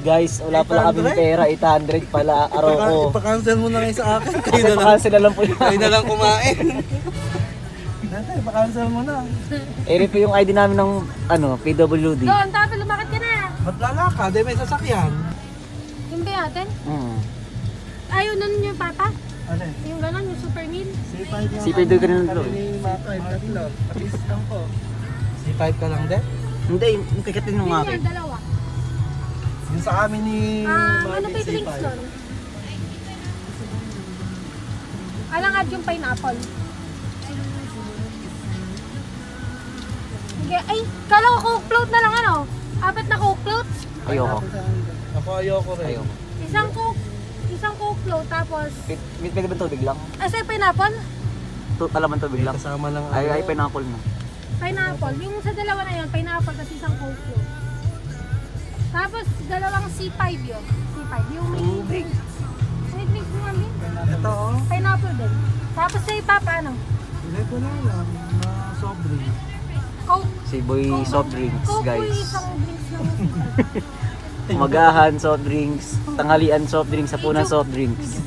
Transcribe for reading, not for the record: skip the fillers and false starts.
Guys, wala pala kaming pera, 800 pala, araw ko. Ipa-cancel mo na ngayon sa akin. Kayo na lang. Ipa-cancel na lang po yun. Kayo na lang kumain. Dati, ipa-cancel mo na. Eri po yung ID namin ng PWD. Doon, tapos lumakad ka na. Ba't lalakad? Eh, may sasakyan. Yung ba natin? Ayaw nun yung papa? Ano? Yung gano'n, yung super meal? C5 yung C5 ka rin doon. Ni Makoy, tatlo. Patis lang po. C5 ka lang din? Hindi, yung kikatin ng Yun akin. yan, dalawa. Yung sa amin ni Ano Mami, pa yung drinks C5. doon? Alangad yung pineapple. Sige, ay, kala ko coke float na lang ano? Apat na coke float? Ayoko. Ako ayoko rin. Ayoko. Isang coke float, tapos... Pwede ba tubig lang? Asa yung pineapple? Talaman tubig lang. Kasama ng Ay, pineapple na. Pineapple. Yung sa dalawa na yun, pineapple, kasi isang coke float. Tapos, dalawang C5 yun. C5. Yung may drinks. May drinks mo kami? Ito oh. Pineapple din. Tapos sa papa, ano? Hindi ko na alam na soft drink. Coke. Si Boy soft drinks, Coke po yung guys. isang drinks lang. Umagahan, soft drinks. Tanghalian, soft drinks. Hapunan, soft drinks.